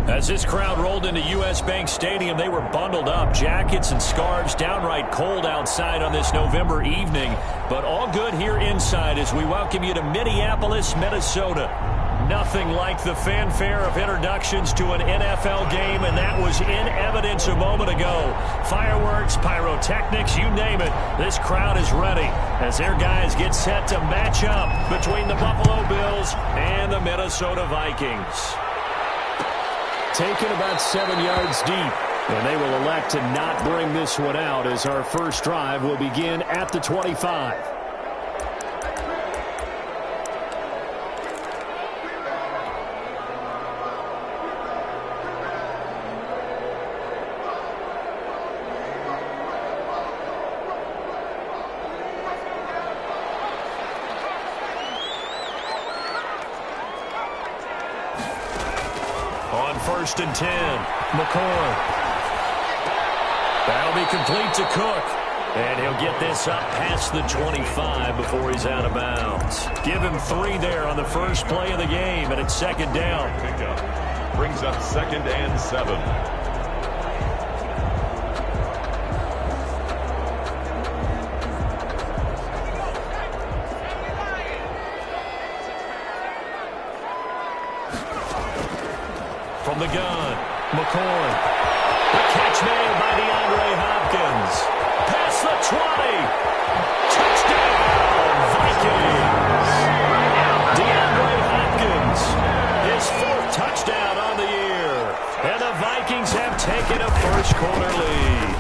As this crowd rolled into U.S. Bank Stadium, they were bundled up, jackets and scarves, downright cold outside on this November evening. But all good here inside as we welcome you to Minneapolis, Minnesota. Nothing like the fanfare of introductions to an NFL game, and that was in evidence a moment ago. Fireworks, pyrotechnics, you name it. This crowd is ready as their guys get set to match up between the Buffalo Bills and the Minnesota Vikings. Taken about 7 yards deep, and they will elect to not bring this one out as our first drive will begin at the 25. First and 10. McCoy. That'll be complete to Cook. And he'll get this up past the 25 before he's out of bounds. Give him 3 there on the first play of the game, and it's second down. Pickup brings up 2nd and 7. From the gun, McCoy. The catch made by DeAndre Hopkins. Past the 20. Touchdown, Vikings. DeAndre Hopkins, his 4th touchdown on the year. And the Vikings have taken a first-quarter lead.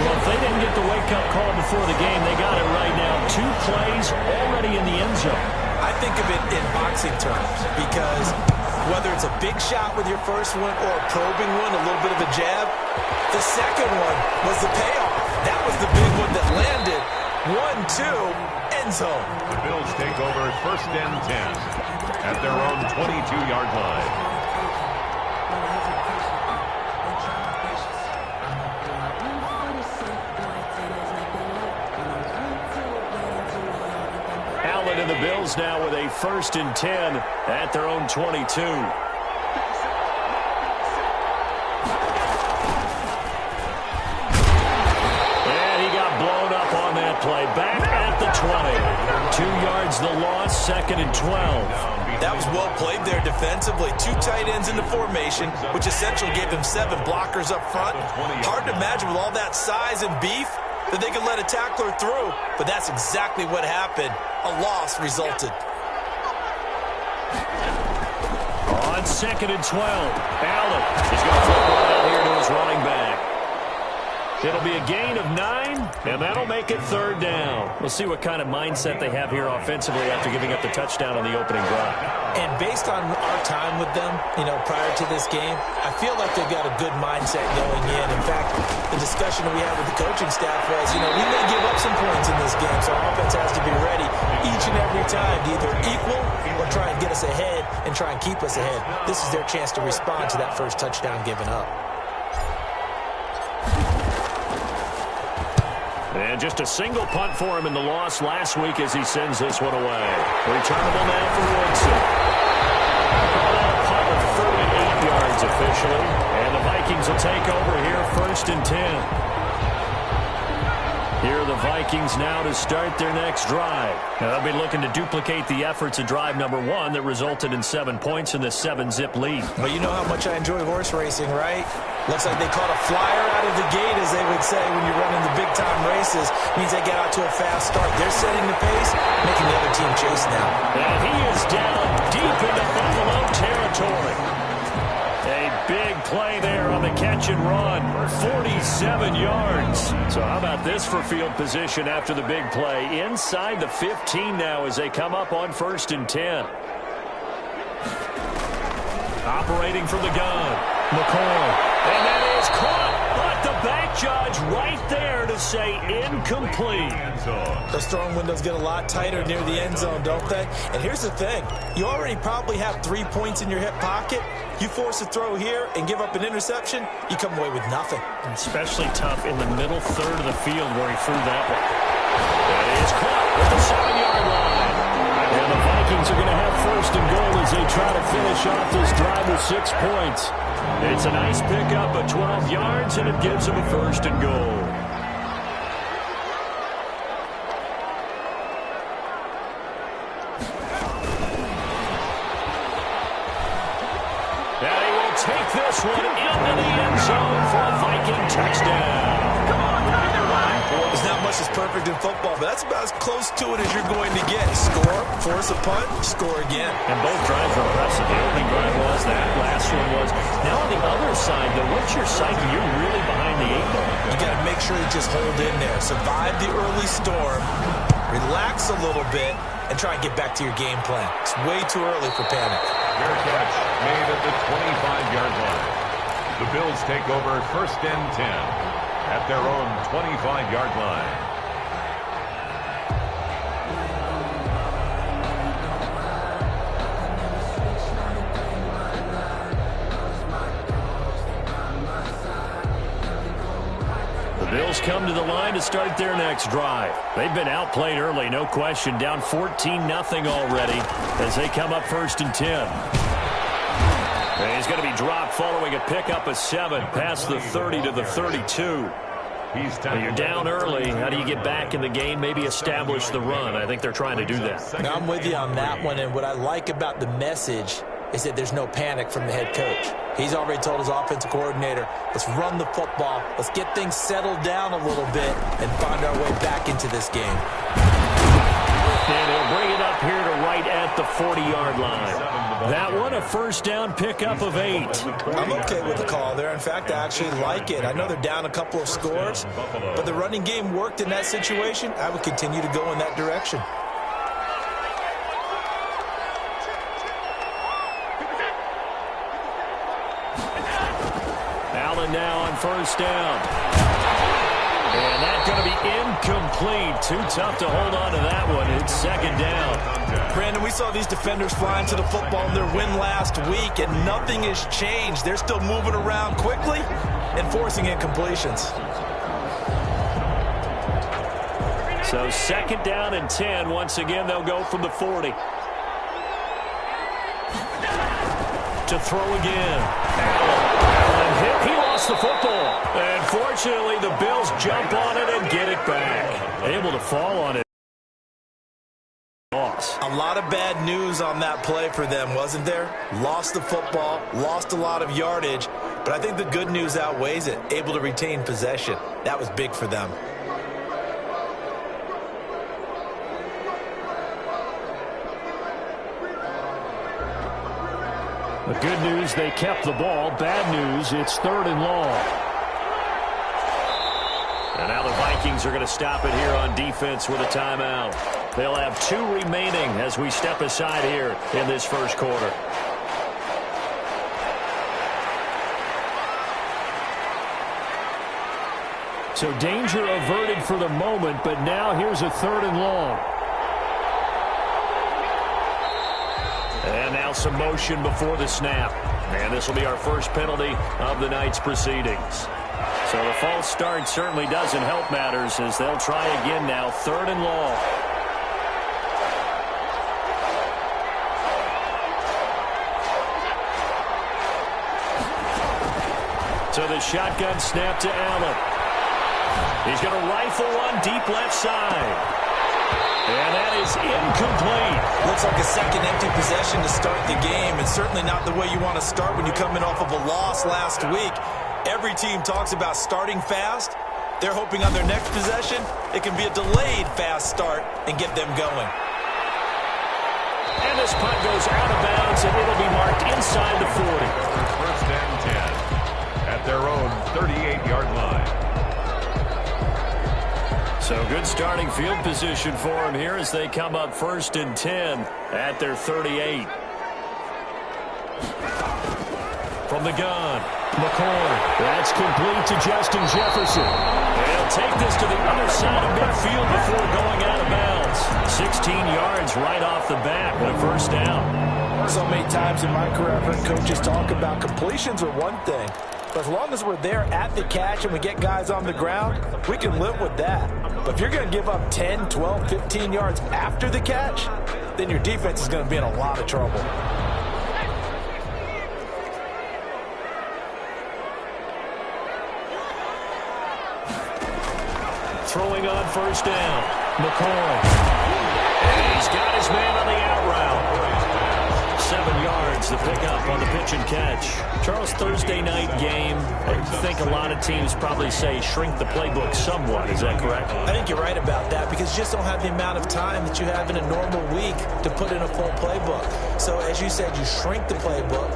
Well, if they didn't get the wake-up call before the game, they got it right now. 2 plays already in the end zone. I think of it in boxing terms because whether it's a big shot with your first one or a probing one, a little bit of a jab, the second one was the payoff. That was the big one that landed. 1-2, end zone. The Bills take over 1st and 10 at their own 22-yard line. And the Bills now with a 1st and 10 at their own 22. And he got blown up on that play. Back at the 20. 2 yards the loss, 2nd and 12. That was well played there defensively. 2 tight ends in the formation, which essentially gave them 7 blockers up front. Hard to imagine with all that size and beef that they could let a tackler through, but that's exactly what happened. A loss resulted. On 2nd and 12, Allen is going to flip one out here to his running back. It'll be a gain of 9, and that'll make it 3rd down. We'll see what kind of mindset they have here offensively after giving up the touchdown on the opening drive. And based on our time with them, prior to this game, I feel like they've got a good mindset going in. In fact, the discussion we had with the coaching staff was, we may give up some points in this game, so our offense has to be ready each and every time to either equal or try and get us ahead and try and keep us ahead. This is their chance to respond to that first touchdown given up. And just a single punt for him in the loss last week as he sends this one away. Returnable now for Woodson. A punt of 38 yards officially. And the Vikings will take over here 1st and 10. Here are the Vikings now to start their next drive. Now they'll be looking to duplicate the efforts of drive number 1 that resulted in 7 points in the 7-zip lead. Well, you know how much I enjoy horse racing, right? Looks like they caught a flyer out of the gate, as they would say, when you're running the big-time races. Means they get out to a fast start. They're setting the pace, making the other team chase now. And he is down deep into Buffalo territory. A big play there on the catch and run. 47 yards. So how about this for field position after the big play? Inside the 15 now as they come up on 1st and 10. Operating from the gun, McCoy. And that is caught, but the back judge right there to say incomplete. Those throwing windows get a lot tighter near the end zone, don't they? And here's the thing. You already probably have 3 points in your hip pocket. You force a throw here and give up an interception, you come away with nothing. Especially tough in the middle third of the field where he threw that one. That is caught at the 7-yard line. And the Vikings are going to have 1st and goal as they try to finish off this drive with 6 points. It's a nice pickup of 12 yards, and it gives them a first and goal. And he will take this one into the end zone for a Viking touchdown. There's not much that's perfect in football, but that's about as close to it as you're going to get. Score, force a punt, score again. And both drives were impressive. The opening drive was, that last one was. Now on the other side, though, what's your psyche? You're really behind the 8 ball. You got to make sure you just hold in there. Survive the early storm, relax a little bit, and try and get back to your game plan. It's way too early for panic. Fair catch made at the 25-yard line. The Bills take over 1st and 10 at their own 25-yard line. The Bills come to the line to start their next drive. They've been outplayed early, no question. Down 14-0 already as they come up 1st and 10. And he's going to be dropped following a pickup of 7 past the 30 to the 32. When you're down early, how do you get back in the game, maybe establish the run? I think they're trying to do that. Now, I'm with you on that one, and what I like about the message is that there's no panic from the head coach. He's already told his offensive coordinator, let's run the football, let's get things settled down a little bit, and find our way back into this game. And he'll bring it up here to right at the 40-yard line. That one, a first down pickup of 8. I'm okay with the call there. In fact, I actually like it. I know they're down a couple of scores, but the running game worked in that situation. I would continue to go in that direction. Allen now on first down. And that's going to be incomplete. Too tough to hold on to that one. It's 2nd down. Brandon, we saw these defenders flying to the football in their win last week, and nothing has changed. They're still moving around quickly and forcing incompletions. So 2nd down and 10. Once again, they'll go from the 40. To throw again. Allen hit. He lost the football. And fortunately, the Bills jump on it and get it back. Able to fall on it. A lot of bad news on that play for them, wasn't there? Lost the football, lost a lot of yardage, but I think the good news outweighs it. Able to retain possession. That was big for them. The good news, they kept the ball. Bad news, it's 3rd and long. And now the Vikings are going to stop it here on defense with a timeout. They'll have 2 remaining as we step aside here in this first quarter. So danger averted for the moment, but now here's a 3rd and long. And now some motion before the snap. And this will be our first penalty of the night's proceedings. So the false start certainly doesn't help matters as they'll try again now. 3rd and long. So the shotgun snap to Allen. He's going to rifle one deep left side. And that is incomplete. Looks like a second empty possession to start the game, and certainly not the way you want to start when you come in off of a loss last week. Every team talks about starting fast. They're hoping on their next possession, it can be a delayed fast start and get them going. And this punt goes out of bounds, and it'll be marked inside the 40. 1st and 10 at their own 38-yard line. So good starting field position for them here as they come up 1st and 10 at their 38. From the gun, McCoy. That's complete to Justin Jefferson. They'll take this to the other side of midfield before going out of bounds. 16 yards right off the bat with a first down. So many times in my career, I've heard coaches talk about completions are one thing. But as long as we're there at the catch and we get guys on the ground, we can live with that. But if you're going to give up 10, 12, 15 yards after the catch, then your defense is going to be in a lot of trouble. throwing on first down. McCoy. And he's got his man on the out route. 7 yards, the pickup on the pitch and catch. Charles, Thursday night game, I think a lot of teams probably say shrink the playbook somewhat. Is that correct? I think you're right about that because you just don't have the amount of time that you have in a normal week to put in a full playbook. So as you said, you shrink the playbook,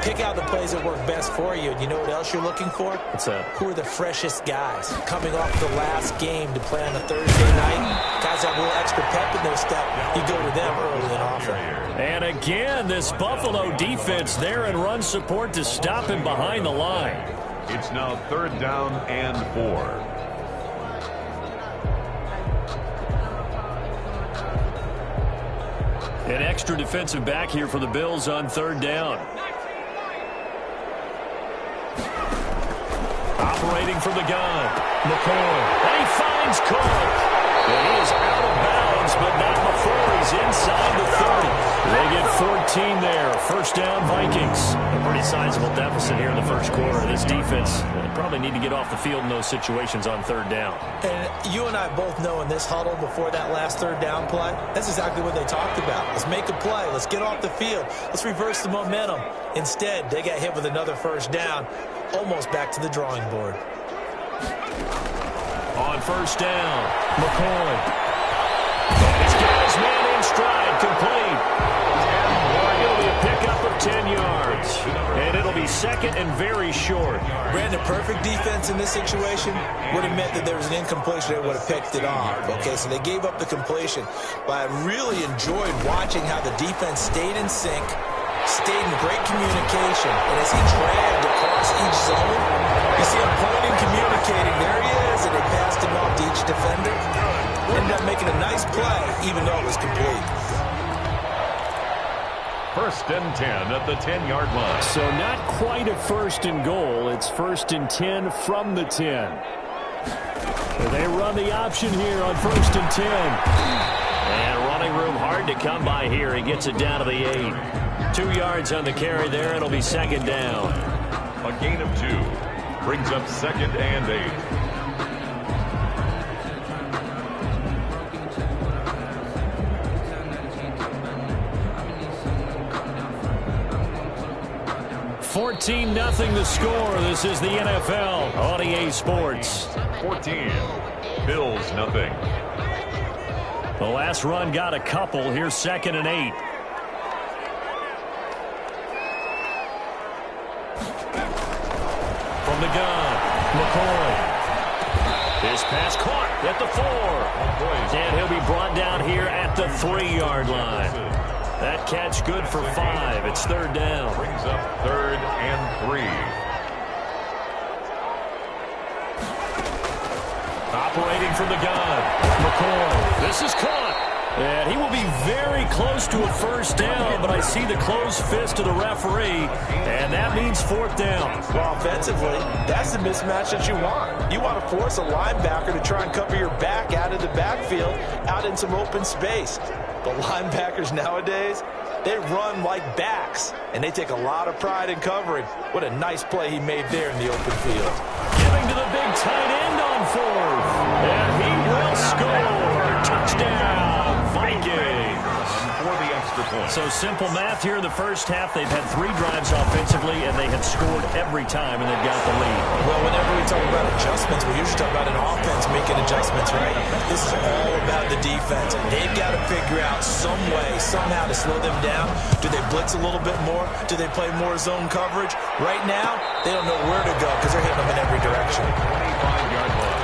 pick out the plays that work best for you. And you know what else you're looking for? What's that? Who are the freshest guys coming off the last game to play on a Thursday night? Guys have a little extra pep in their step. You go to them early and often. And again, this Buffalo defense there in run support to stop him behind the line. It's now 3rd down and 4. An extra defensive back here for the Bills on 3rd down. Operating from the gun, McCoy. And he finds Cook. And he is out of bounds, but not before he's inside the 30. They get 14 there. 1st down, Vikings. A pretty sizable deficit here in the 1st quarter. This defense probably need to get off the field in those situations on 3rd down. And you and I both know in this huddle before that last 3rd down play, that's exactly what they talked about. Let's make a play. Let's get off the field. Let's reverse the momentum. Instead, they got hit with another 1st down, almost back to the drawing board. On 1st down, McCoy. And he's got his man in stride, complete. It'll be a pickup of 10 yards. And it'll be 2nd and very short. Brandon, perfect defense in this situation would have meant that there was an incompletion. They would have picked it off. Okay, so they gave up the completion. But I really enjoyed watching how the defense stayed in sync, stayed in great communication. And as he dragged across each zone, you see him pointing, communicating. There he is, and they passed him off to each defender. Ended up making a nice play, even though it was complete. 1st and 10 at the 10-yard line. So not quite a 1st and goal. It's 1st and 10 from the 10. They run the option here on 1st and 10. And running room hard to come by here. He gets it down to the 8. 2 yards on the carry there. It'll be 2nd down. A gain of 2 brings up 2nd and 8. $14-0 the score. This is the NFL on EA Sports. 14. Bills nothing. The last run got a couple. Here's 2nd and 8. From the gun, McCoy. His pass caught at the 4. And he'll be brought down here at the 3-yard line. That catch good for 5. It's 3rd down. Brings up 3rd and 3. Operating from the gun, McCoy. This is caught. And he will be very close to a 1st down, but I see the closed fist of the referee, and that means 4th down. Well, offensively, that's the mismatch that you want. You want to force a linebacker to try and cover your back out of the backfield, out in some open space. But linebackers nowadays, they run like backs, and they take a lot of pride in covering. What a nice play he made there in the open field. Giving to the big tight end on 4th. And he will score. Touchdown, Vikings. For the extra point. So simple math here in the 1st half. They've had 3 drives offensively, and they have scored every time, and they've got the lead. Well, whenever we talk about adjustments, we usually talk about an offense making adjustments, right? This is all about the defense. They've got to figure out some way, somehow to slow them down. Do they blitz a little bit more? Do they play more zone coverage? Right now, they don't know where to go because they're hitting them in every direction. 25-yard line.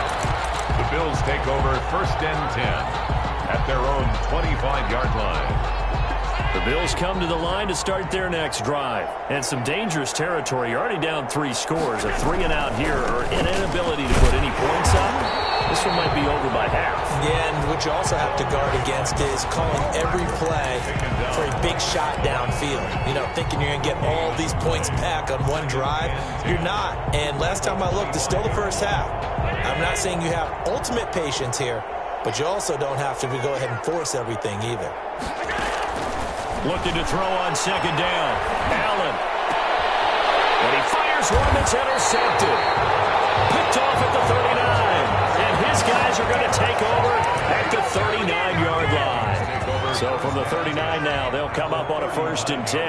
The Bills take over 1st and 10 at their own 25-yard line. The Bills come to the line to start their next drive. And some dangerous territory. You're already down 3 scores. A 3-and-out here, or an inability to put any points up. This one might be over by half. Yeah, and what you also have to guard against is calling every play for a big shot downfield. You know, thinking you're going to get all these points back on one drive. You're not. And last time I looked, it's still the 1st half. I'm not saying you have ultimate patience here, but you also don't have to go ahead and force everything either. Looking to throw on 2nd down. Allen. And he fires one that's intercepted. Picked off at the 39. And his these guys are going to take over at the 39-yard line. So from the 39 now, they'll come up on a 1st and 10.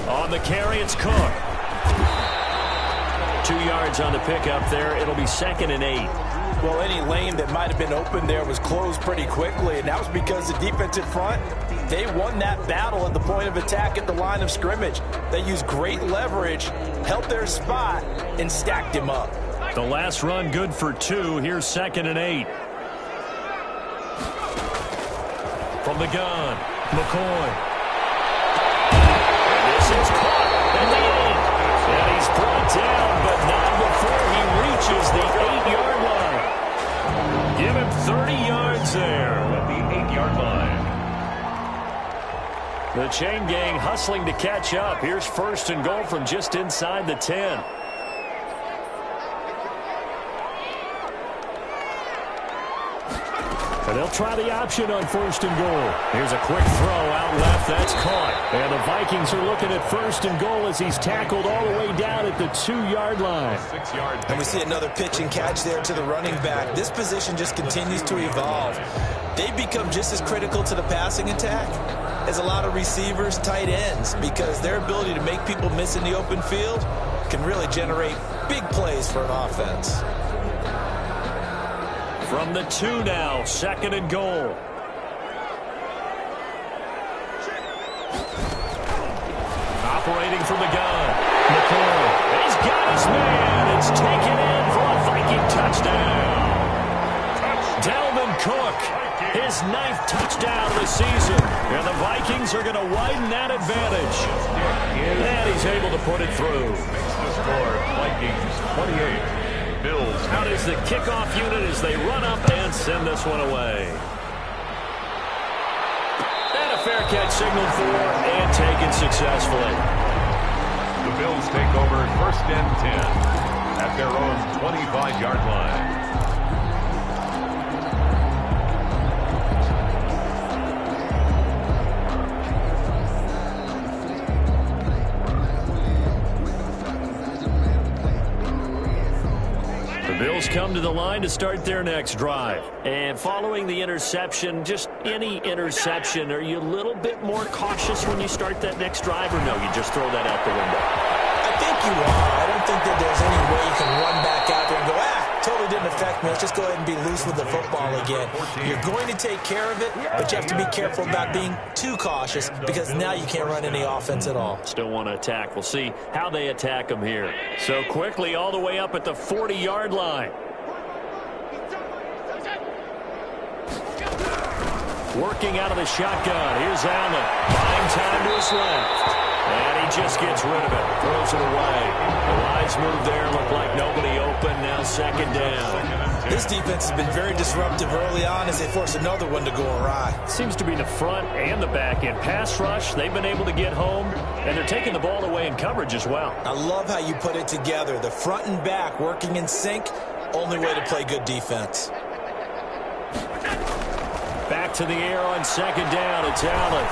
On the carry, it's Cook. 2 yards on the pickup there. It'll be 2nd and 8. Well, any lane that might have been open there was closed pretty quickly, and that was because the defensive front, they won that battle at the point of attack at the line of scrimmage. They used great leverage, held their spot, and stacked him up. The last run good for 2. Here's 2nd and 8. From the gun, McCoy. And this is caught at the end. And he's brought down, but not before he reaches the 8-yard line. Give him 30 yards there At the 8-yard line. The chain gang hustling to catch up. Here's 1st and goal from just inside the 10. And they'll try the option on 1st and goal. Here's a quick throw out left. That's caught. And the Vikings are looking at 1st and goal as he's tackled all the way down at the 2-yard line. 6 yards. And we see another pitch and catch there to the running back. This position just continues to evolve. They become just as critical to the passing attack as a lot of receivers, tight ends, because their ability to make people miss in the open field can really generate big plays for an offense. From the 2 now, 2nd and goal. Operating from the gun, McCoy. He's got his man. It's taken in for a Viking touchdown. Dalvin Cook, his 9th touchdown of the season. And the Vikings are going to widen that advantage. And he's able to put it through. Makes the score Vikings 28. Bills. Out is the kickoff unit as they run up and send this one away. And a fair catch signaled for and taken successfully. The Bills take over 1st and 10 at their own 25-yard line. Bills come to the line to start their next drive. And following the interception, just any interception, are you a little bit more cautious when you start that next drive, or no, you just throw that out the window? I think you are. I don't think that there's any way you can run back out there and go, totally didn't affect me. Let's just go ahead and be loose with the football again. You're going to take care of it, but you have to be careful about being too cautious because now you can't run any offense at all. Still want to attack. We'll see how they attack them here. So quickly all the way up at the 40-yard line. Working out of the shotgun. Here's Allen. Buying time to his left. And he just gets rid of it. Throws it away. The wise move there. Looked like nobody open. Now 2nd down. This defense has been very disruptive early on as they force another one to go awry. Seems to be the front and the back end. Pass rush, they've been able to get home. And they're taking the ball away in coverage as well. I love how you put it together. The front and back working in sync. Only way to play good defense. Back to the air on 2nd down. It's Allen.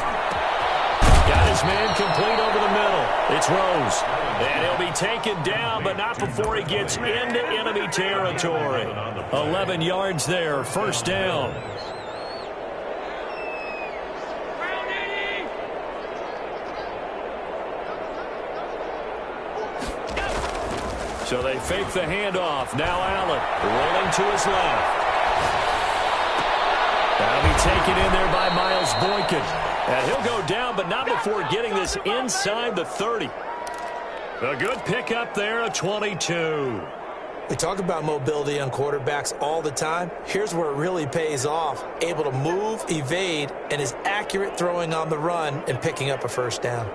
Got his man complete over the middle. It's Rose. And he'll be taken down, but not before he gets into enemy territory. 11 yards there, 1st down. So they fake the handoff. Now Allen rolling to his left. That'll be taken in there by Miles Boykin. And he'll go down, but not before getting this inside the 30. A good pickup there, a 22. We talk about mobility on quarterbacks all the time. Here's where it really pays off. Able to move, evade, and is accurate throwing on the run and picking up a 1st down.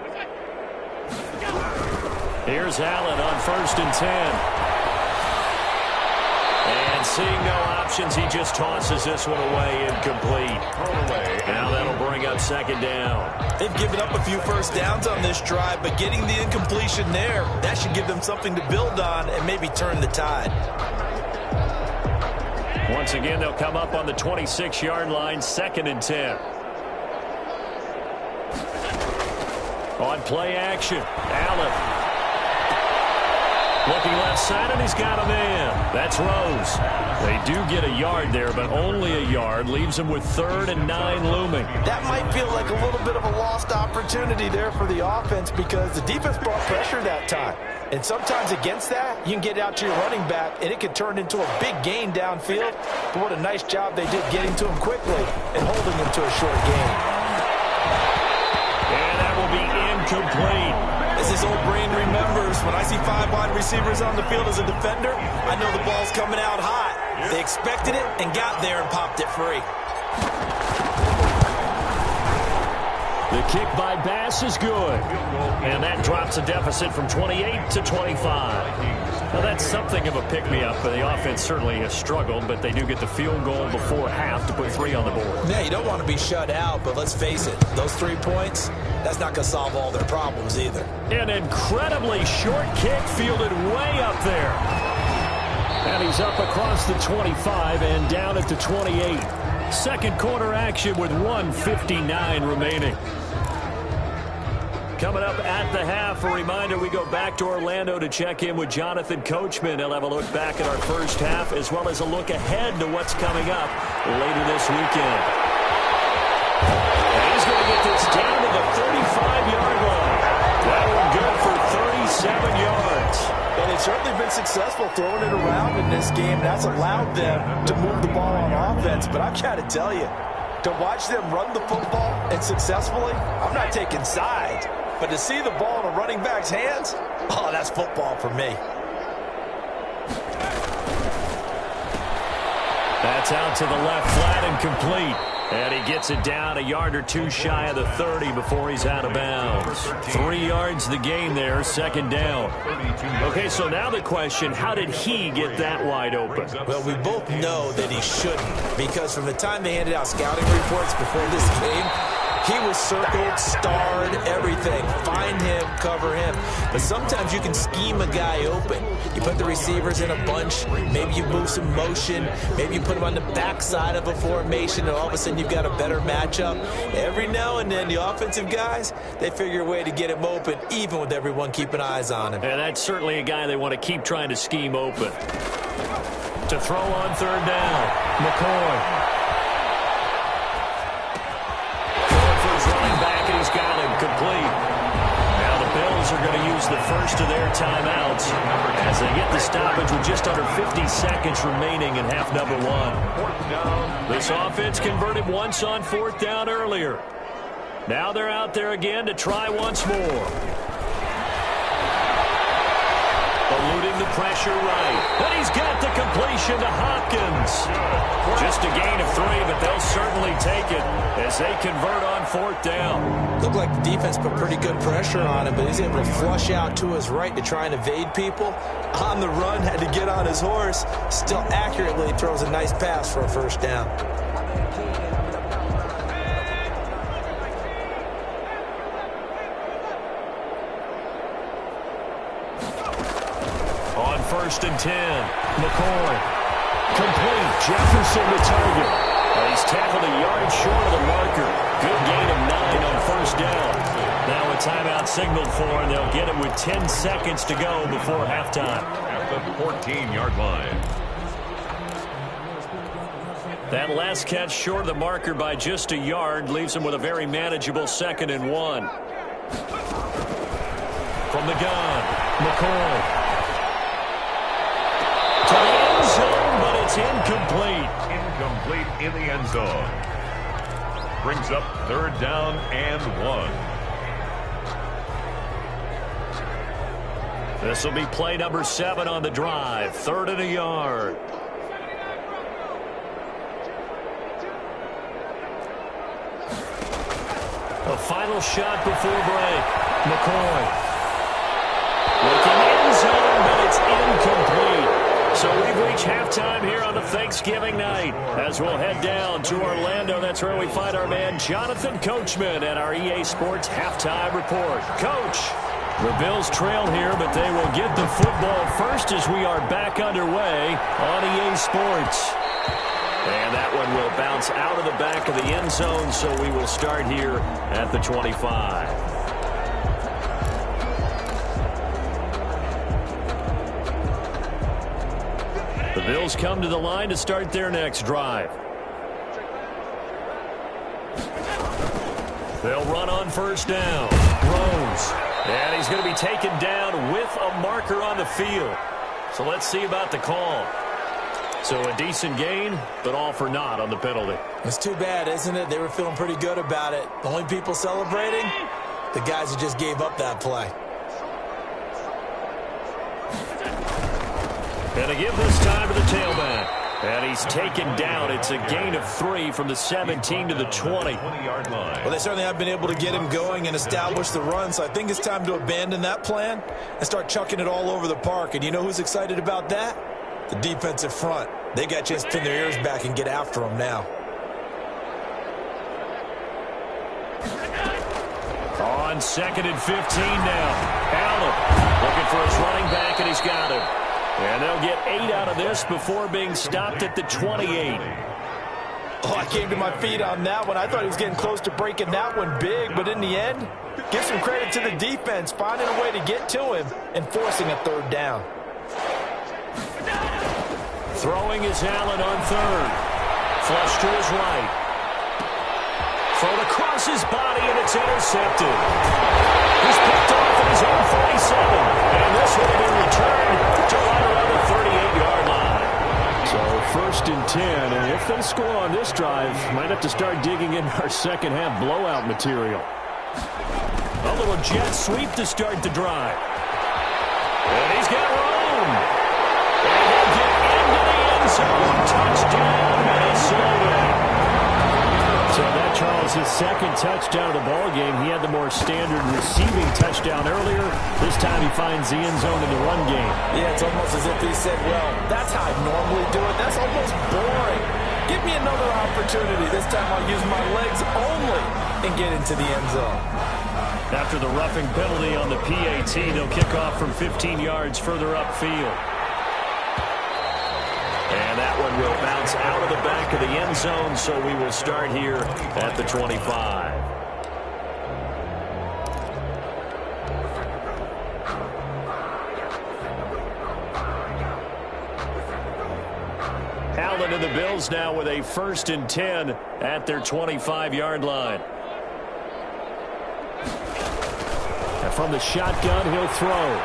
Here's Allen on 1st and 10. And seeing no options, he just tosses this one away, incomplete. Now that'll bring up 2nd down. They've given up a few 1st downs on this drive, but getting the incompletion there, that should give them something to build on and maybe turn the tide. Once again, they'll come up on the 26-yard line, 2nd and 10. On play action, Allen. Looking left side, and he's got a man. That's Rose. They do get a yard there, but only a yard. Leaves them with 3rd and 9 looming. That might feel like a little bit of a lost opportunity there for the offense because the defense brought pressure that time. And sometimes against that, you can get out to your running back, and it can turn into a big gain downfield. But what a nice job they did getting to him quickly and holding him to a short gain. And that will be incomplete. As his old brain remembers, when I see 5 wide receivers on the field as a defender, I know the ball's coming out hot. They expected it and got there and popped it free. The kick by Bass is good. And that drops a deficit from 28 to 25. Now, that's something of a pick-me-up. The offense certainly has struggled, but they do get the field goal before half to put 3 on the board. Yeah, you don't want to be shut out, but let's face it, those 3 points, that's not going to solve all their problems either. An incredibly short kick fielded way up there. And he's up across the 25 and down at the 28. Second quarter action with 1:59 remaining. Coming up at the half, a reminder, we go back to Orlando to check in with Jonathan Coachman. He'll have a look back at our first half as well as a look ahead to what's coming up later this weekend. And he's going to get this down to the 35-yard line. That one good for 37 yards. And they've certainly been successful throwing it around in this game. That's allowed them to move the ball on offense. But I've got to tell you, to watch them run the football and successfully, I'm not taking sides. But to see the ball in a running back's hands, oh, that's football for me. That's out to the left flat and complete. And he gets it down a yard or 2 shy of the 30 before he's out of bounds. 3 yards the gain there, second down. Okay, so now the question, how did he get that wide open? Well, we both know that he shouldn't, because from the time they handed out scouting reports before this game, he was circled, starred, everything. Find him, cover him. But sometimes you can scheme a guy open. You put the receivers in a bunch. Maybe you move some motion. Maybe you put him on the backside of a formation, and all of a sudden you've got a better matchup. Every now and then, the offensive guys, they figure a way to get him open, even with everyone keeping eyes on him. And that's certainly a guy they want to keep trying to scheme open. To throw on third down, McCoy. Running back, and he's got him complete. Now the Bills are going to use the first of their timeouts as they get the stoppage with just under 50 seconds remaining in half number 1. This offense converted once on 4th down earlier. Now they're out there again to try once more. Eluding the pressure right. And he's got the completion to Hopkins. Just a gain of 3, but they'll certainly take it as they convert on 4th down. Looked like the defense put pretty good pressure on him, but he's able to flush out to his right to try and evade people. On the run, had to get on his horse. Still accurately throws a nice pass for a first down. On 1st and 10, McCoy. Complete. Jefferson the target. He's tackled a yard short of the marker. Good gain of 9 on 1st down. Now a timeout signaled for, and they'll get it with 10 seconds to go before halftime. At the 14-yard line. That last catch short of the marker by just a yard leaves him with a very manageable 2nd and 1. From the gun, McCoy. To the end zone, but it's incomplete. Incomplete in the end zone. Brings up 3rd down and 1. This will be play number 7 on the drive. 3rd and a yard. A final shot before break. McCoy. Looking end zone, but it's incomplete. So we've reached halftime here on the Thanksgiving night. As we'll head down to Orlando, that's where we find our man Jonathan Coachman at our EA Sports Halftime Report. Coach, the Bills trail here, but they will get the football first as we are back underway on EA Sports. And that one will bounce out of the back of the end zone, so we will start here at the 25. Bills come to the line to start their next drive. They'll run on first down. Rose. And he's going to be taken down with a marker on the field. So let's see about the call. So a decent gain, but all for naught on the penalty. It's too bad, isn't it? They were feeling pretty good about it. The only people celebrating, the guys who just gave up that play. And a give this time to the tailback. And he's taken down. It's a gain of 3 from the 17 to the 20. Well, they certainly have been able to get him going and establish the run, so I think it's time to abandon that plan and start chucking it all over the park. And you know who's excited about that? The defensive front. They got to just pin their ears back and get after him now. On 2nd and 15 now. Allen looking for his running back, and he's got him. And they'll get 8 out of this before being stopped at the 28. Oh, I came to my feet on that one. I thought he was getting close to breaking that one big, but in the end, give some credit to the defense, finding a way to get to him and forcing a third down. Throwing is Allen on 3rd. Flush to his right. Thrown across his body, and it's intercepted. He's picked off at his own 47. And this will be returned to right around the 38-yard line. So 1st and 10, and if they score on this drive, might have to start digging in our second half blowout material. A little jet sweep to start the drive. And he's got room. And he'll get into the end zone. Touchdown, Minnesota. So that, Charles, his second touchdown of the ball game. He had the more standard receiving touchdown earlier. This time he finds the end zone in the run game. Yeah, it's almost as if he said, well, that's how I normally do it. That's almost boring. Give me another opportunity. This time I'll use my legs only and get into the end zone. After the roughing penalty on the PAT, they'll kick off from 15 yards further upfield. And that one will bounce out of the back of the end zone, so we will start here at the 25. Allen and the Bills now with a 1st and 10 at their 25-yard line. And from the shotgun, he'll throw.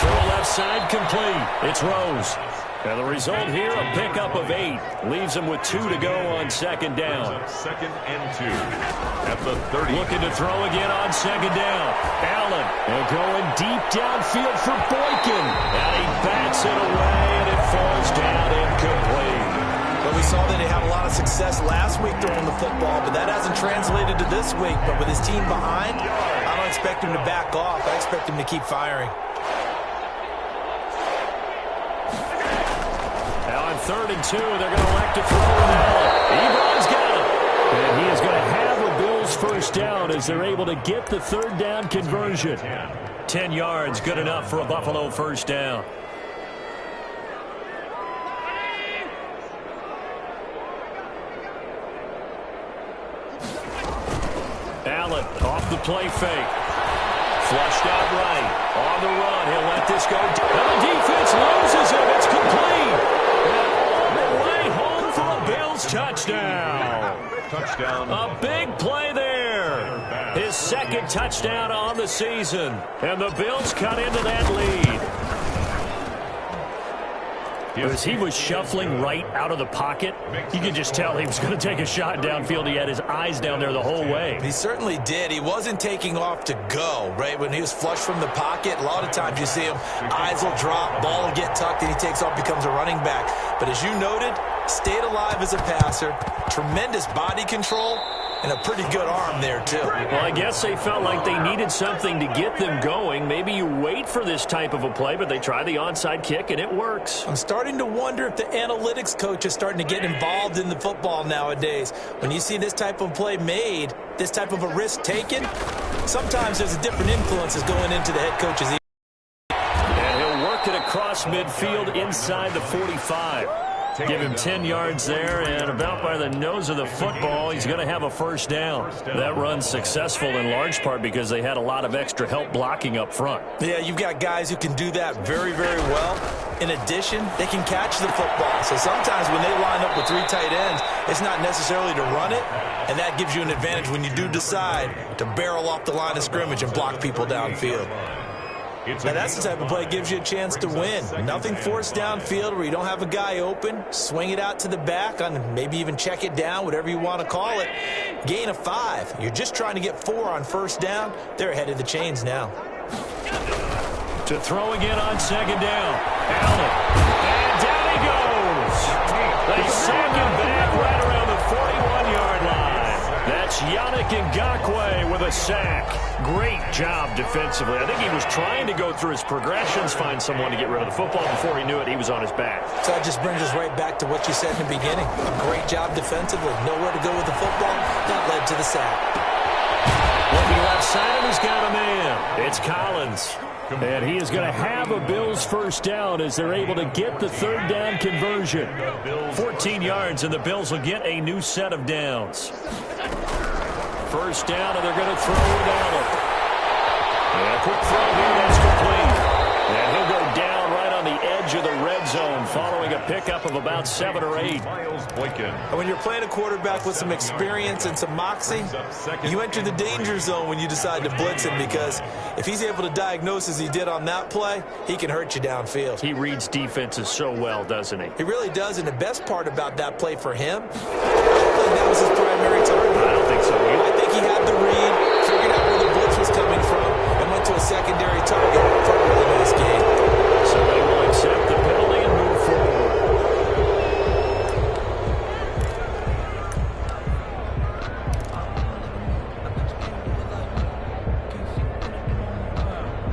Throw left side, complete. It's Rose. And the result here, a pickup of 8. Leaves him with 2 to go on 2nd down. 2nd and 2 at the 30. Looking to throw again on 2nd down. Allen going deep downfield for Boykin. And he bats it away, and it falls down incomplete. Well, we saw that they had a lot of success last week throwing the football, but that hasn't translated to this week. But with his team behind, I don't expect him to back off. I expect him to keep firing. Now on 3rd and 2, they're going to elect to throw with Allen. Ebron's got it. And he is going to have a Bills first down as they're able to get the 3rd down conversion. 10 yards, good enough for a Buffalo first down. Allen off the play fake. Flushed out right. On the run. He'll let this go. And the defense loses him. It's complete. And all the way home for a Bills touchdown. Touchdown. A big play there. His 2nd touchdown on the season. And the Bills cut into that lead. As he was shuffling right out of the pocket, you could just tell he was going to take a shot downfield. He had his eyes down there the whole way. He certainly did. He wasn't taking off to go, right? When he was flushed from the pocket, a lot of times you see him, eyes will drop, ball will get tucked, and he takes off, becomes a running back. But as you noted, stayed alive as a passer, tremendous body control, and a pretty good arm there, too. Well, I guess they felt like they needed something to get them going. Maybe you wait for this type of a play, but they try the onside kick, and it works. I'm starting to wonder if the analytics coach is starting to get involved in the football nowadays. When you see this type of play made, this type of a risk taken, sometimes there's a different influences going into the head coach's ear. And he'll work it across midfield inside the 45. Give him 10 yards there, and about by the nose of the football, he's going to have a first down. That run's successful in large part because they had a lot of extra help blocking up front. Yeah, you've got guys who can do that very, very well. In addition, they can catch the football. So sometimes when they line up with 3 tight ends, it's not necessarily to run it, and that gives you an advantage when you do decide to barrel off the line of scrimmage and block people downfield. Now, that's the type of play that gives you a chance to win. Nothing forced downfield where you don't have a guy open. Swing it out to the back, on maybe even check it down, whatever you want to call it. Gain of 5. You're just trying to get 4 on first down. They're ahead of the chains now. To throw again on second down. Allen. And down he goes. They sack him back right around the 41-yard line. That's Yannick Ngakoue with a sack. Great job defensively. I think he was trying to go through his progressions, find someone to get rid of the football. Before he knew it, he was on his back. So that just brings us right back to what you said in the beginning. A great job defensively. Nowhere to go with the football. That led to the sack. Looking left side, he's got a man. It's Collins. And he is going to have a Bills first down as they're able to get the third down conversion. 14 yards, and the Bills will get a new set of downs. First down, and they're going to throw it Allen. And a quick throw here, that's complete. And he'll go down right on the edge of the red zone following a pickup of about 7 or 8. And when you're playing a quarterback with some experience and some moxie, you enter the danger zone when you decide to blitz him, because if he's able to diagnose as he did on that play, he can hurt you downfield. He reads defenses so well, doesn't he? He really does, and the best part about that play for him, I don't think that was his primary target. I don't think so either. I think he had the read, figured out where the blitz was coming from, and went to a secondary target for a really nice game. So they will accept the penalty and move forward.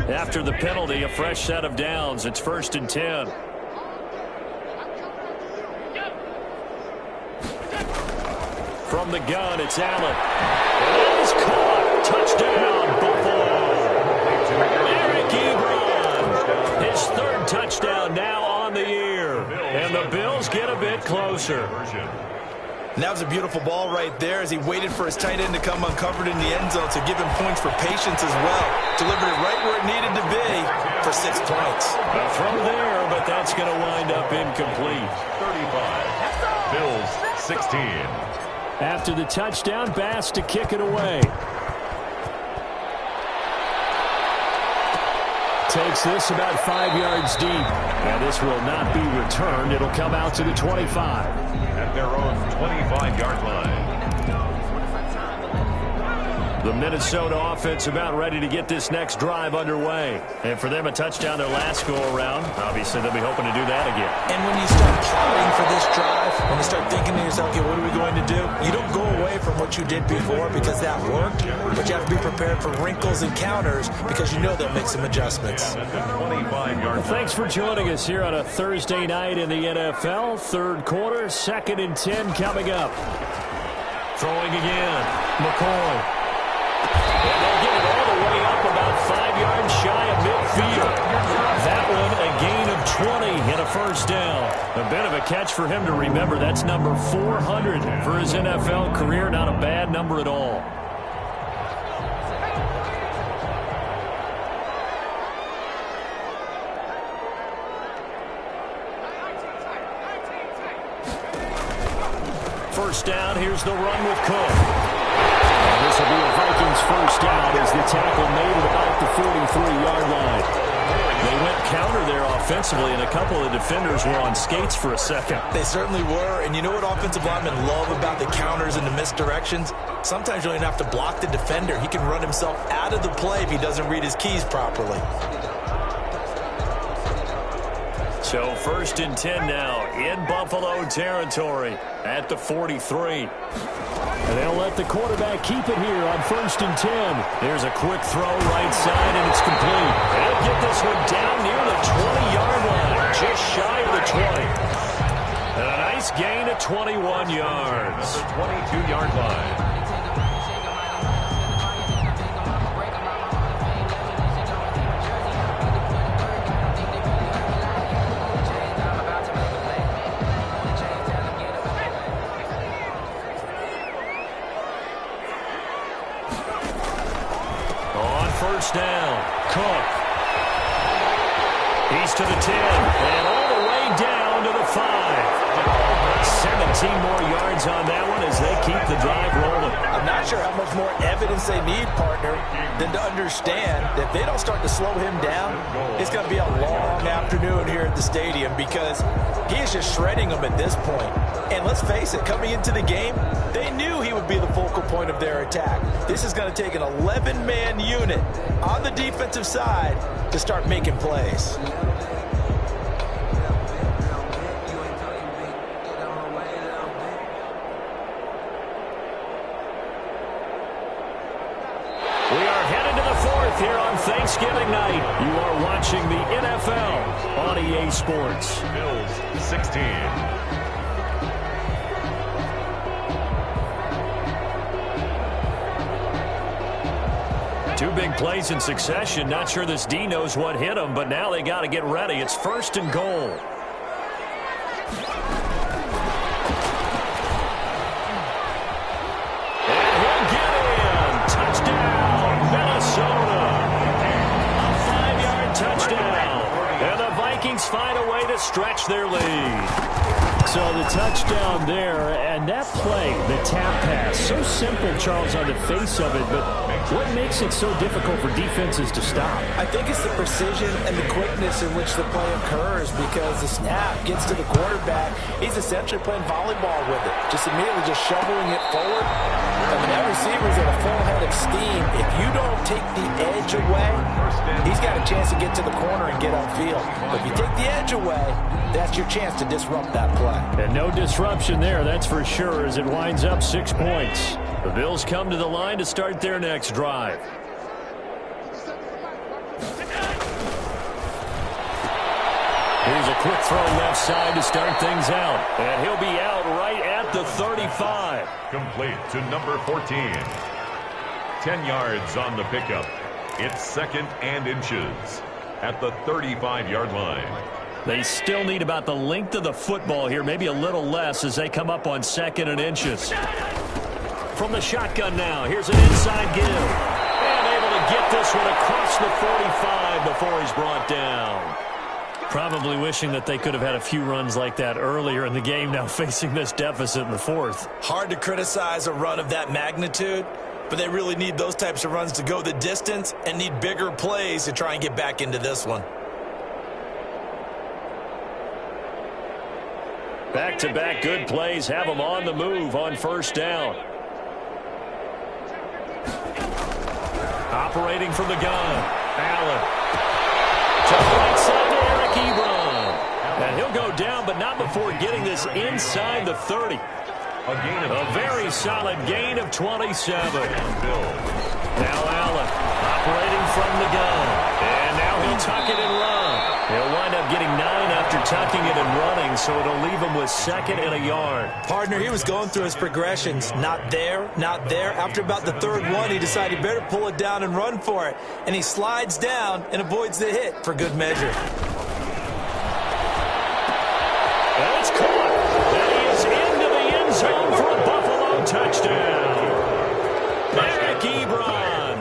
After the penalty, a fresh set of downs. It's 1st and 10. From the gun, it's Allen. And that is caught. Touchdown, Buffalo. Eric Ebron. His 3rd touchdown now on the year. And the Bills get a bit closer. And that was a beautiful ball right there as he waited for his tight end to come uncovered in the end zone to give him points for patience as well. Delivered it right where it needed to be for 6 points. A throw there, but that's going to wind up incomplete. 35. Bills 16. After the touchdown, Bass to kick it away. Takes this about 5 yards deep. And this will not be returned. It'll come out to the 25. At their own 25-yard line. The Minnesota offense about ready to get this next drive underway. And for them, a touchdown their last go-around. Obviously, they'll be hoping to do that again. And when you start plotting for this drive, when you start thinking to yourself, okay, what are we going to do? You don't go away from what you did before because that worked, but you have to be prepared for wrinkles and counters because you know they'll make some adjustments. Well, thanks for joining us here on a Thursday night in the NFL. 3rd quarter, 2nd and 10 coming up. Throwing again, McCoy. And they'll get it all the way up about 5 yards shy of midfield. That one a gain of 20 and a first down. A bit of a catch for him to remember. That's number 400 for his NFL career. Not a bad number at all. First down, here's the run with Cook. This will be a Vikings first down as the tackle made at about the 43-yard line. They went counter there offensively, and a couple of defenders were on skates for a second. They certainly were, and you know what offensive linemen love about the counters and the misdirections? Sometimes you don't even have to block the defender. He can run himself out of the play if he doesn't read his keys properly. So 1st and 10 now in Buffalo territory at the 43. And they'll let the quarterback keep it here on 1st and 10. There's a quick throw right side, and it's complete. They'll get this one down near the 20-yard line, just shy of the 20. And a nice gain of 21 yards. 22-yard line. first down. Cook. He's to the 10, and all the way down to the 5. 17 more yards on that one as they keep the drive rolling. I'm not sure how much more evidence they need, partner, than to understand that if they don't start to slow him down, it's going to be a long afternoon here at the stadium because he is just shredding them at this point. And let's face it, coming into the game, they knew he would be the focal point of their attack. This is going to take an 11-man unit on the defensive side to start making plays. Here on Thanksgiving night, you are watching the NFL on EA Sports. Bills 16. Two big plays in succession. Not sure this D knows what hit him, but now they got to get ready. It's 1st and goal. And he'll get in. Touchdown, Minnesota. Touchdown. And the Vikings find a way to stretch their lead. So the touchdown there, and that play, the tap pass, so simple, Charles, on the face of it, but what makes it so difficult for defenses to stop? I think it's the precision and the quickness in which the play occurs because the snap gets to the quarterback. He's essentially playing volleyball with it, just immediately just shoveling it forward. I mean, that receiver's at a full head of steam. If you don't take the edge away, he's got a chance to get to the corner and get upfield. But if you take the edge away, that's your chance to disrupt that play. And no disruption there, that's for sure, as it winds up 6 points. The Bills come to the line to start their next drive. Here's a quick throw left side to start things out. And he'll be out right at the 35. Complete to number 14. 10 yards on the pickup. It's 2nd and inches at the 35-yard line. They still need about the length of the football here, maybe a little less as they come up on 2nd and inches. From the shotgun now, here's an inside give. And able to get this one across the 45 before he's brought down. Probably wishing that they could have had a few runs like that earlier in the game, now facing this deficit in the 4th. Hard to criticize a run of that magnitude, but they really need those types of runs to go the distance and need bigger plays to try and get back into this one. Back-to-back good plays have them on the move on 1st down. Operating from the gun, Allen. To the right side to Eric Ebron. And he'll go down, but not before getting this inside the 30. A very solid gain of 27. Now Allen operating from the gun. And now he'll tuck it and run. He'll wind up getting 9 after tucking it and running, so it'll leave him with 2nd and a yard. Partner, he was going through his progressions. Not there, not there. After about the 3rd one, he decided he better pull it down and run for it. And he slides down and avoids the hit for good measure. And it's caught. And he is into the end zone for a Buffalo touchdown. Eric Ebron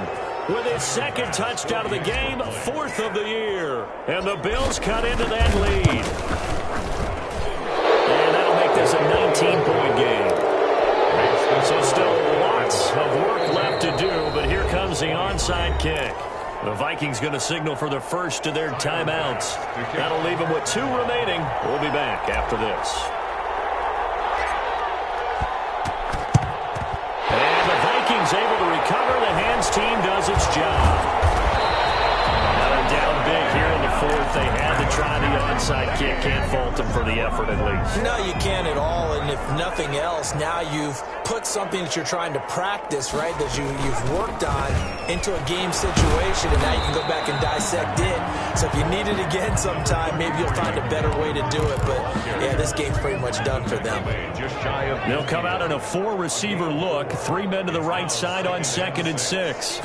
with his 2nd touchdown of the game, 4th of the year. And the Bills cut into that lead. And that'll make this a 19-point game. So still lots of work left to do, but here comes the onside kick. The Vikings going to signal for the first of their timeouts. That'll leave them with 2 remaining. We'll be back after this. And the Vikings able to recover. The hands team does its job. Now they're down big here in the 4th. They had to try the onside kick. Can't fault them for the effort at least. No, you can't at all. And if nothing else, now you've put something that you're trying to practice, right, that you've worked on into a game situation, and now you can go back and dissect it. So if you need it again sometime, maybe you'll find a better way to do it. But, yeah, this game's pretty much done for them. They'll come out in a 4-receiver look. 3 men to the right side on 2nd and 6.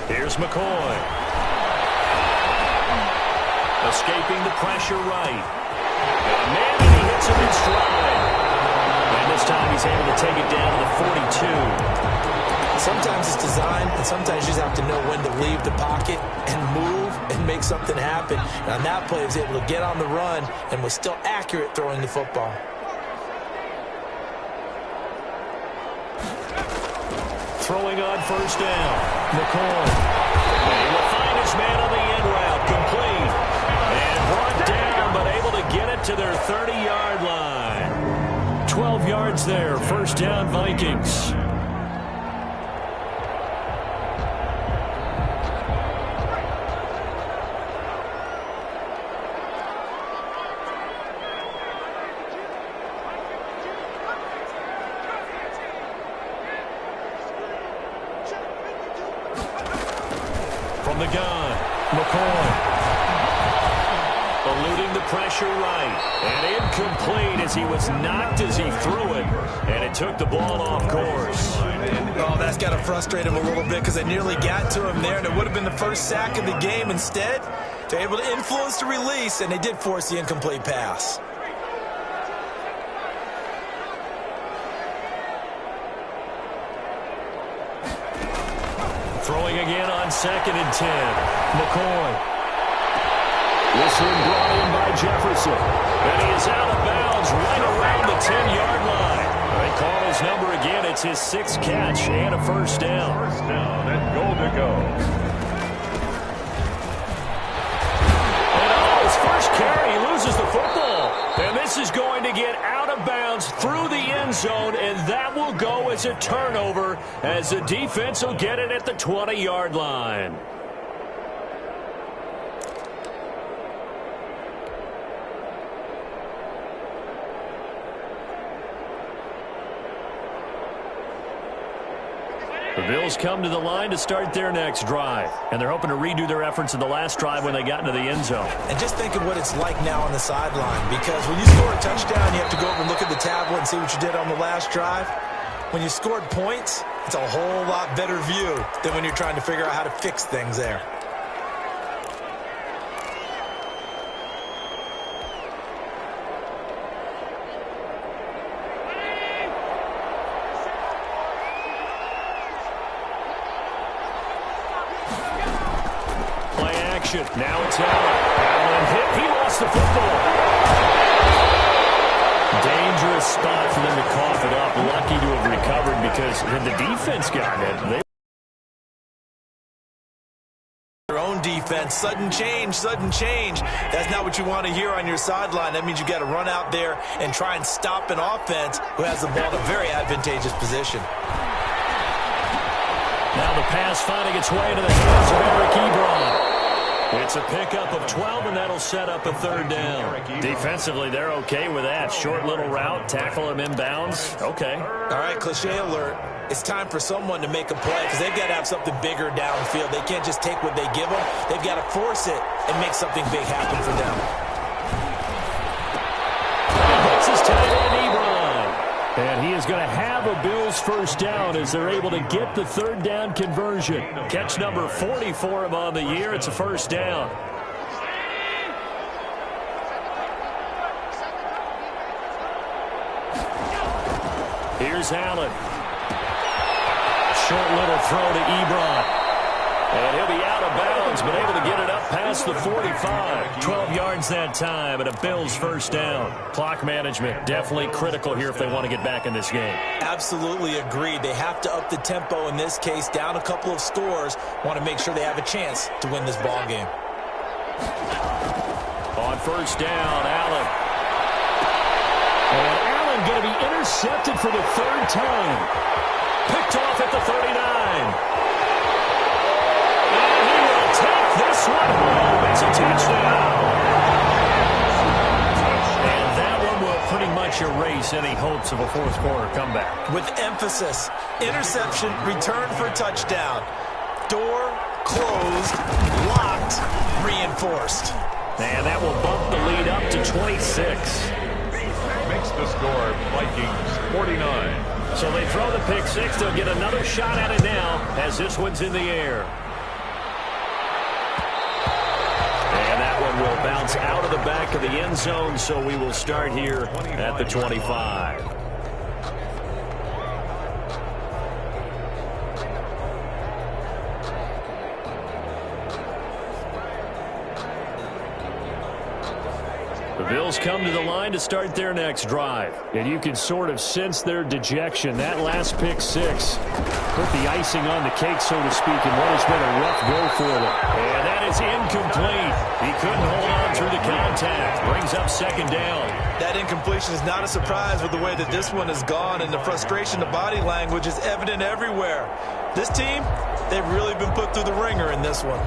Here's McCoy. Escaping the pressure right. Man, and he hits him in stride. And this time he's able to take it down to the 42. Sometimes it's designed, and sometimes you just have to know when to leave the pocket and move and make something happen. And on that play, he was able to get on the run and was still accurate throwing the football. Throwing on first down. McCoy. And he will find his man on the end route. Complete. And brought down, but able to get it to their 30-yard line. 12 yards there. First down, Vikings. From the gun, McCoy. Eluding the pressure right. And incomplete as he was knocked as he threw it. And it took the ball off course. Oh, that's got to frustrate him a little bit because they nearly got to him there, and it would have been the first sack of the game. Instead, they're able to influence the release, and they did force the incomplete pass. Throwing again on 2nd and 10. McCoy. This one brought in by Jefferson. And he is out of bounds right around the 10-yard line. They call his number again. It's his 6th catch and a first down. First down and goal to go. And on his first carry, he loses the football. And this is going to get out of bounds through the end zone, and that will go as a turnover as the defense will get it at the 20-yard line. The Bills come to the line to start their next drive, and they're hoping to redo their efforts in the last drive when they got into the end zone. And just think of what it's like now on the sideline, because when you score a touchdown, you have to go over and look at the tablet and see what you did on the last drive. When you scored points, it's a whole lot better view than when you're trying to figure out how to fix things there. Now it's Allen hit. He lost the football. Dangerous spot for them to cough it up. Lucky to have recovered because had the defense gotten it, their own defense. Sudden change, sudden change. That's not what you want to hear on your sideline. That means you got to run out there and try and stop an offense who has the ball in a very advantageous position. Now the pass finding its way to the hands of Eric Ebron. It's a pickup of 12, and that'll set up a third down. Defensively, they're okay with that. Short little route, tackle him inbounds. Okay. All right, cliche alert. It's time for someone to make a play because they've got to have something bigger downfield. They can't just take what they give them. They've got to force it and make something big happen for them. That's his tight end, Ebron. And he is going to have a Bills first down as they're able to get the third down conversion. Catch number 40 for him on the year. It's a first down. Here's Allen. Short little throw to Ebron. And he'll be out of bounds, but able to get it up past the 45. 12 yards that time, and a Bills first down. Clock management definitely critical here if they want to get back in this game. Absolutely agreed. They have to up the tempo in this case, down a couple of scores. Want to make sure they have a chance to win this ball game. On first down, Allen. And Allen going to be intercepted for the third time. Picked off at the 39. This one home. It's a touchdown. And that one will pretty much erase any hopes of a fourth quarter comeback. With emphasis, interception, return for touchdown. Door closed, locked, reinforced. And that will bump the lead up to 26. Makes the score Vikings 49. So they throw the pick six. They'll get another shot at it now as this one's in the air. Will bounce out of the back of the end zone, so we will start here at the 25. Bills come to the line to start their next drive. And you can sort of sense their dejection. That last pick six put the icing on the cake, so to speak, in what has been a rough go for them. And that is incomplete. He couldn't hold on through the contact. Brings up second down. That incompletion is not a surprise with the way that this one has gone, and the frustration, the body language is evident everywhere. This team, they've really been put through the ringer in this one.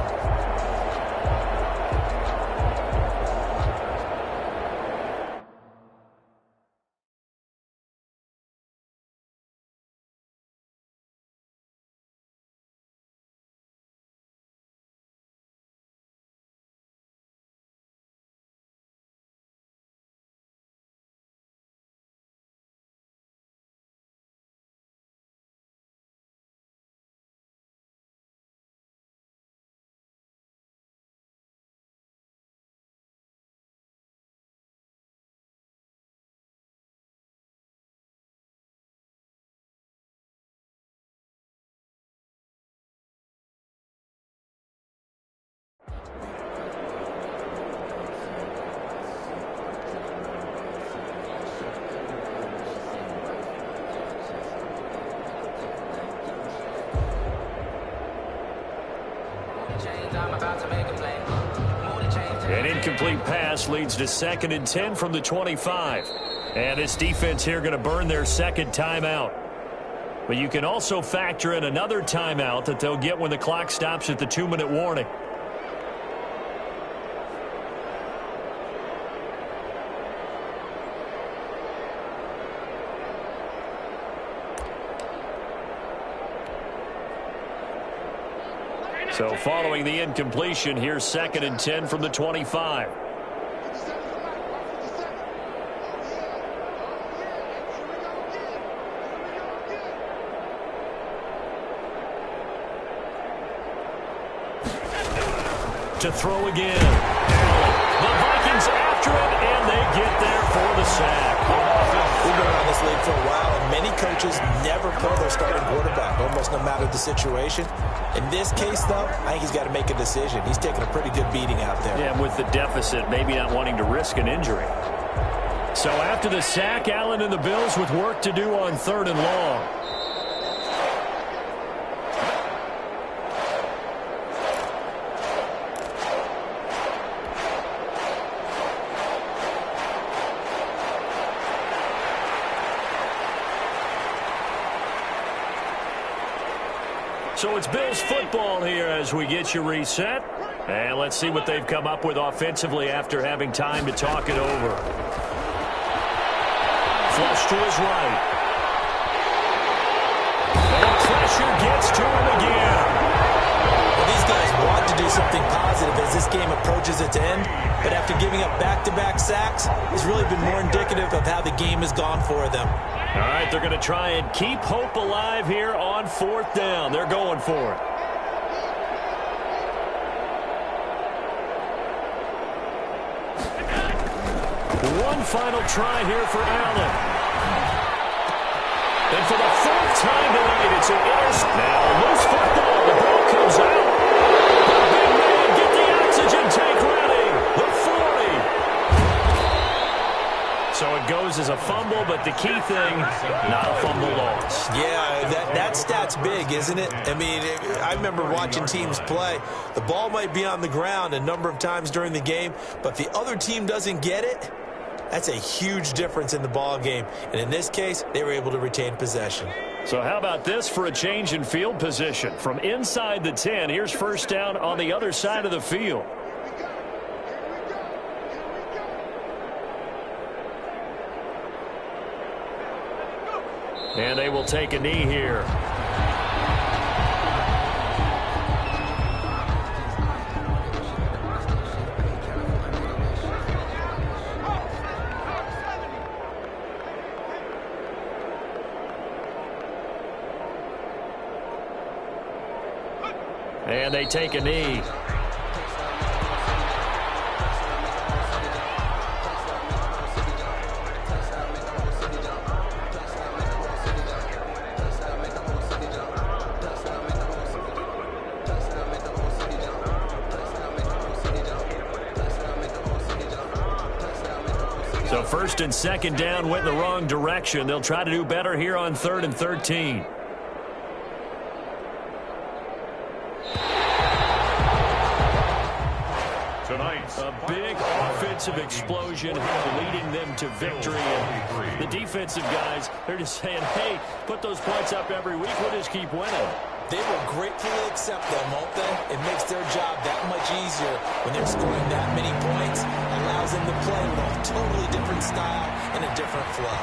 An incomplete pass leads to 2nd and 10 from the 25. And this defense here going to burn their second timeout. But you can also factor in another timeout that they'll get when the clock stops at the 2-minute warning. So following the incompletion, here's 2nd and 10 from the 25. To throw again. The Vikings after it, and they get there for the sack. We've been around this league for a while, and many coaches never pull their starting quarterback, almost no matter the situation. In this case, though, I think he's got to make a decision. He's taking a pretty good beating out there. Yeah, with the deficit, maybe not wanting to risk an injury. So after the sack, Allen and the Bills with work to do on 3rd and long. So it's Bills football here as we get you reset. And let's see what they've come up with offensively after having time to talk it over. Flush to his right. And pressure gets to him again. Well, these guys want to do something positive as this game approaches its end. But after giving up back-to-back sacks, it's really been more indicative of how the game has gone for them. All right, they're going to try and keep hope alive here on 4th down. They're going for it. One final try here for Allen. And for the 4th time tonight, it's an interception. Now, loose football. The ball comes out. The big man, get the oxygen tank ready. The 40. So it goes as a fumble, but the key thing, not a fumble loss. Yeah, that stat's big, isn't it? I mean, I remember watching teams play. The ball might be on the ground a number of times during the game, but if the other team doesn't get it, that's a huge difference in the ball game. And in this case, they were able to retain possession. So how about this for a change in field position? From inside the 10, here's 1st down on the other side of the field. And they will take a knee here. And they take a knee. First and second down went the wrong direction. They'll try to do better here on 3rd and 13. Tonight's a big offensive explosion leading them to victory. And the defensive guys, they're just saying, hey, put those points up every week. We'll just keep winning. They will gratefully accept them, won't they? It makes their job that much easier when they're scoring that many points. Allows them to play with a totally different style and a different flow.